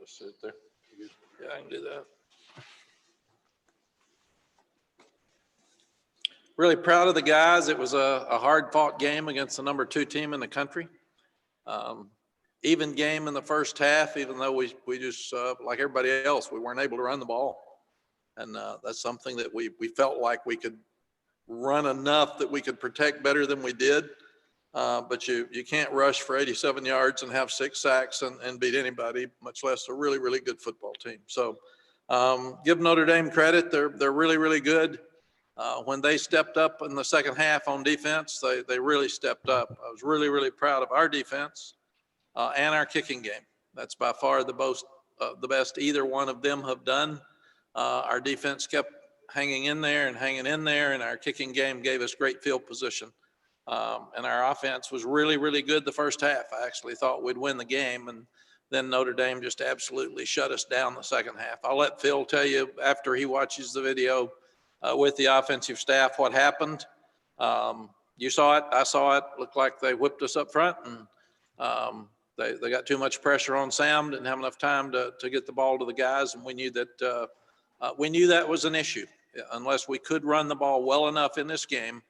just sit there. Yeah, I can do that. Really proud of the guys. It was a hard-fought game against the number 2 team in the country. Even game in the first half, even though we just, like everybody else, we weren't able to run the ball. And that's something that we felt like we could run enough that we could protect better than we did. But you can't rush for 87 yards and have 6 sacks and beat anybody, much less a really, really good football team. So give Notre Dame credit. They're really, really good. When they stepped up in the second half on defense, they really stepped up. I was really, really proud of our defense and our kicking game. That's by far the best either one of them have done. Our defense kept hanging in there, and our kicking game gave us great field position. And our offense was really, really good the first half. I actually thought we'd win the game, and then Notre Dame just absolutely shut us down the second half. I'll let Phil tell you after he watches the video with the offensive staff what happened. You saw it, I saw it. Looked like they whipped us up front, and they got too much pressure on Sam, didn't have enough time to get the ball to the guys, and we knew that was an issue. Unless we could run the ball well enough in this game,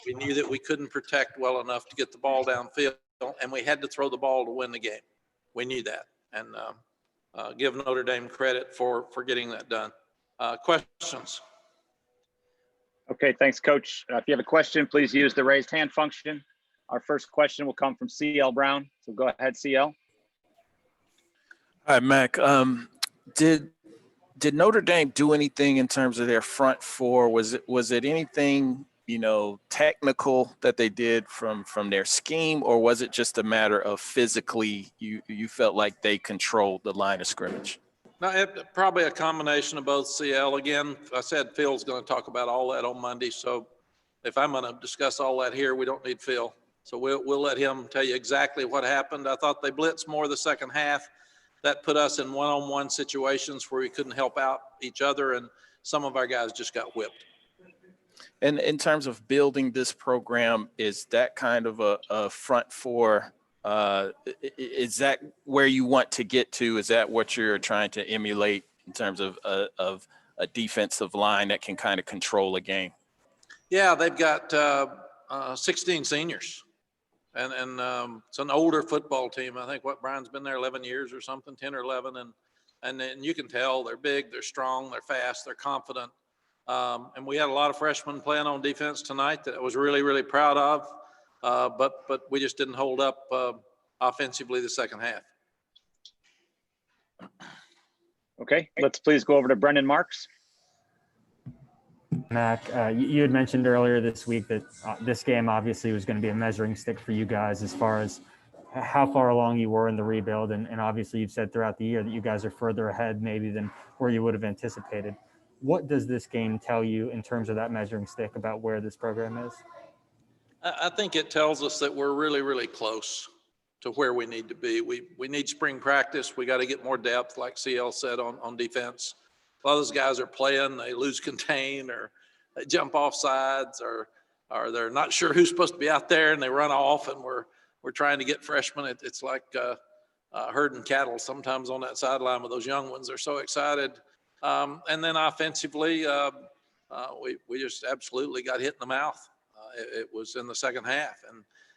we knew that we couldn't protect well enough to get the ball downfield, and we had to throw the ball to win the game. We knew that, and give Notre Dame credit for getting that done. Questions? Okay, thanks, Coach. If you have a question, please use the raised hand function. Our first question will come from CL Brown. So go ahead, CL. Hi, Mack. Did Notre Dame do anything in terms of their front four? Was it anything, technical that they did from their scheme, or was it just a matter of physically you felt like they controlled the line of scrimmage? No, probably a combination of both, CL. Again, I said Phil's going to talk about all that on Monday, so if I'm going to discuss all that here, we don't need Phil. So we'll let him tell you exactly what happened. I thought they blitzed more the second half. That put us in one-on-one situations where we couldn't help out each other, and some of our guys just got whipped. And in terms of building this program, is that kind of a front four? Is that where you want to get to? Is that what you're trying to emulate in terms of a defensive line that can kind of control a game? Yeah, they've got 16 seniors. And it's an older football team. I think Brian's been there 11 years or something, 10 or 11. And then you can tell they're big, they're strong, they're fast, they're confident. And we had a lot of freshmen playing on defense tonight that I was really, really proud of. But we just didn't hold up offensively the second half. Okay, let's please go over to Brendan Marks. Mack, you had mentioned earlier this week that this game obviously was going to be a measuring stick for you guys as far as how far along you were in the rebuild. And obviously you've said throughout the year that you guys are further ahead maybe than where you would have anticipated. What does this game tell you in terms of that measuring stick about where this program is? I think it tells us that we're really, really close to where we need to be. We need spring practice. We got to get more depth, like CL said, on defense. A lot of those guys are playing, they lose contain, or they jump off sides, or they're not sure who's supposed to be out there and they run off, and we're trying to get freshmen. It's like herding cattle sometimes on that sideline with those young ones. They're so excited. And then offensively, we just absolutely got hit in the mouth. It was in the second half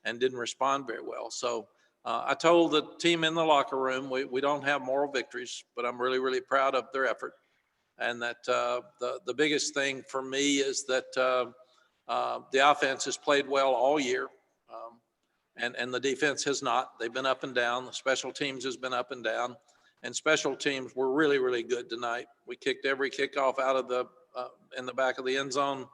and didn't respond very well. So I told the team in the locker room, we don't have moral victories, but I'm really, really proud of their effort. And that the biggest thing for me is that the offense has played well all year, and the defense has not. They've been up and down. The special teams has been up and down, and special teams were really, really good tonight. We kicked every kickoff out of in the back of the end zone.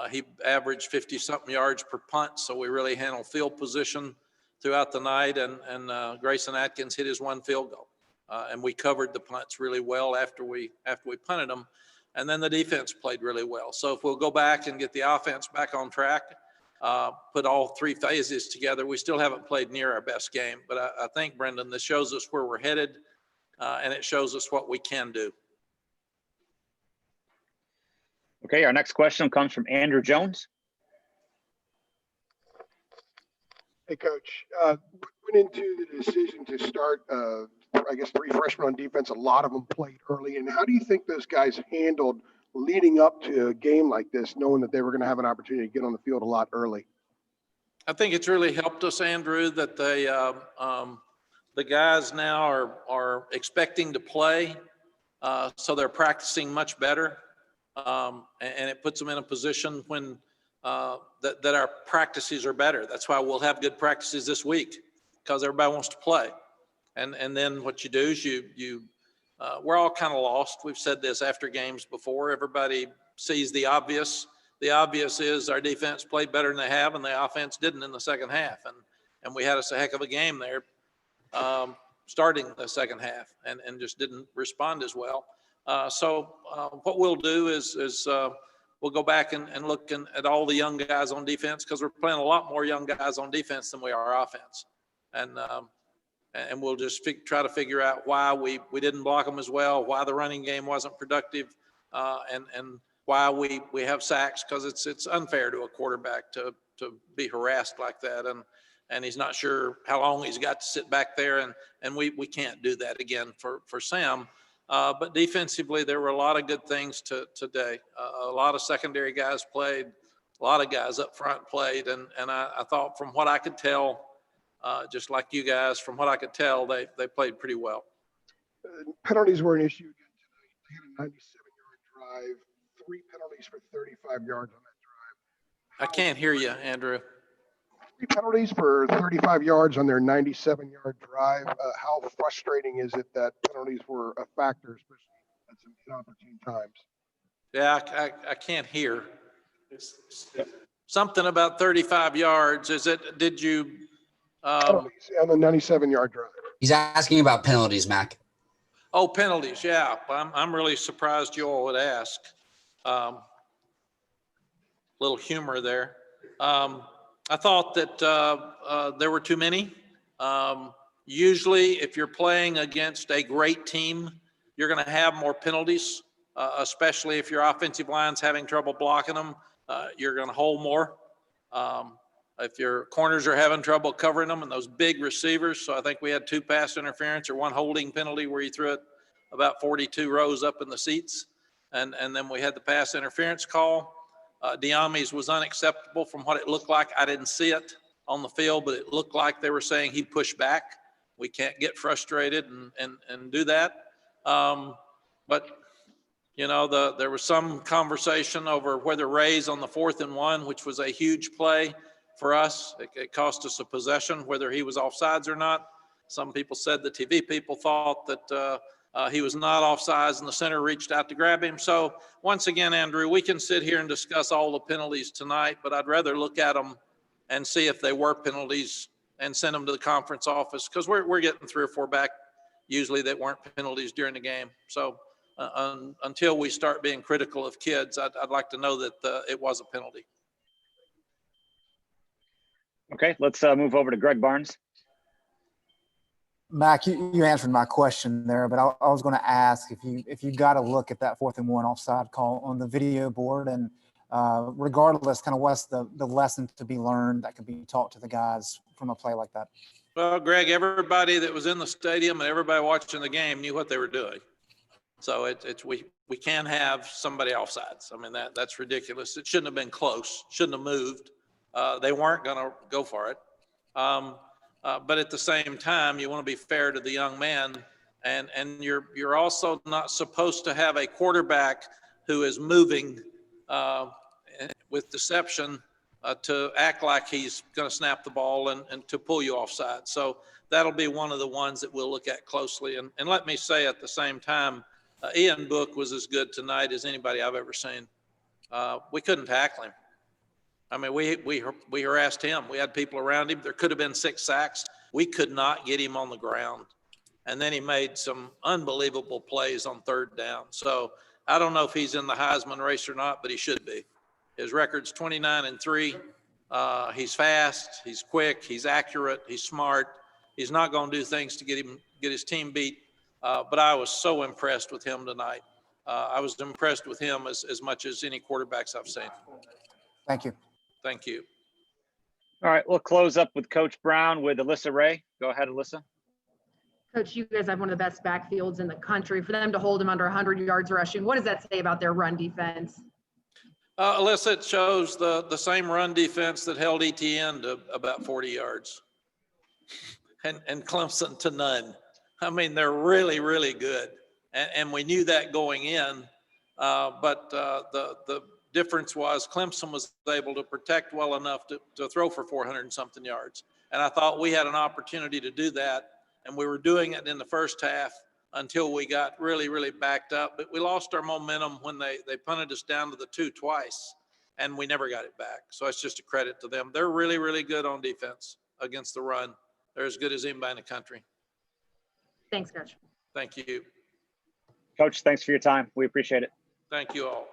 He averaged 50-something yards per punt, so we really handled field position throughout the night, and Grayson Atkins hit his one field goal. And we covered the punts really well after we punted them. And then the defense played really well. So if we'll go back and get the offense back on track, put all three phases together, we still haven't played near our best game. But I think, Brendan, this shows us where we're headed, and it shows us what we can do. Okay, our next question comes from Andrew Jones. Hey, Coach. Went into the decision to start, I guess, 3 freshmen on defense. A lot of them played early. And how do you think those guys handled leading up to a game like this, knowing that they were going to have an opportunity to get on the field a lot early? I think it's really helped us, Andrew, that the guys now are expecting to play, so they're practicing much better, and it puts them in a position when that our practices are better. That's why we'll have good practices this week, because everybody wants to play. And then what you do is we're all kind of lost. We've said this after games before. Everybody sees the obvious. The obvious is our defense played better than they have, and the offense didn't in the second half. And we had us a heck of a game there, starting the second half, and just didn't respond as well. So what we'll do is we'll go back and look at all the young guys on defense, because we're playing a lot more young guys on defense than we are offense. And we'll just try to figure out why we didn't block them as well, why the running game wasn't productive, and why we have sacks, because it's unfair to a quarterback to be harassed like that, and he's not sure how long he's got to sit back there, and we can't do that again for Sam. But defensively, there were a lot of good things today. A lot of secondary guys played, a lot of guys up front played, and I thought, from what I could tell, just like you guys, from what I could tell, they played pretty well. Penalties were an issue again tonight. They had a 97-yard drive, 3 penalties for 35 yards on that drive. I can't hear you, Andrew. 3 penalties for 35 yards on their 97-yard drive. How frustrating is it that penalties were a factor, especially at some inopportune times? Yeah, I can't hear. Something about 35 yards. Did you? Penalties on the 97-yard drive. He's asking about penalties, Mack. Oh, penalties. Yeah, I'm really surprised you all would ask. Little humor there. I thought that there were too many. Usually, if you're playing against a great team, you're going to have more penalties, especially if your offensive line's having trouble blocking them. You're going to hold more. If your corners are having trouble covering them, and those big receivers. So I think we had 2 pass interference or 1 holding penalty where he threw it about 42 rows up in the seats. And then we had the pass interference call. Diami's was unacceptable from what it looked like. I didn't see it on the field, but it looked like they were saying he pushed back. We can't get frustrated and do that. But, you know, there was some conversation over whether Ray's on the 4th and 1, which was a huge play for us. It cost us a possession, whether he was offsides or not. Some people said, the TV people thought that he was not offsides, and the center reached out to grab him. So once again, Andrew, we can sit here and discuss all the penalties tonight, but I'd rather look at them and see if they were penalties and send them to the conference office, because we're getting 3 or 4 back usually that weren't penalties during the game. So until we start being critical of kids, I'd like to know that it was a penalty. Okay, let's move over to Greg Barnes. Mack, you answered my question there, but I was going to ask if you got to look at that 4th and 1 offside call on the video board, and regardless, kind of what's the lesson to be learned that could be taught to the guys from a play like that? Well, Greg, everybody that was in the stadium and everybody watching the game knew what they were doing. So we can't have somebody offsides. I mean, that's ridiculous. It shouldn't have been close. Shouldn't have moved. They weren't going to go for it. But at the same time, you want to be fair to the young man, and you're also not supposed to have a quarterback who is moving with deception to act like he's going to snap the ball and to pull you offside. So that'll be one of the ones that we'll look at closely. And let me say at the same time, Ian Book was as good tonight as anybody I've ever seen. We couldn't tackle him. I mean, we harassed him. We had people around him. There could have been 6 sacks. We could not get him on the ground. And then he made some unbelievable plays on 3rd down. So I don't know if he's in the Heisman race or not, but he should be. His record's 29-3. He's fast. He's quick. He's accurate. He's smart. He's not going to do things to get his team beat. But I was so impressed with him tonight. I was impressed with him as much as any quarterbacks I've seen. Thank you. Thank you. All right, we'll close up with Coach Brown with Alyssa Ray. Go ahead, Alyssa. Coach, you guys have one of the best backfields in the country. For them to hold them under 100 yards rushing, what does that say about their run defense? Alyssa, it shows the same run defense that held ETN to about 40 yards and Clemson to none. I mean, they're really, really good. And we knew that going in, but the difference was Clemson was able to protect well enough to throw for 400 and something yards. And I thought we had an opportunity to do that. And we were doing it in the first half until we got really, really backed up. But we lost our momentum when they punted us down to the 2 twice, and we never got it back. So it's just a credit to them. They're really, really good on defense against the run. They're as good as anybody in the country. Thanks, Coach. Thank you. Coach, thanks for your time. We appreciate it. Thank you all.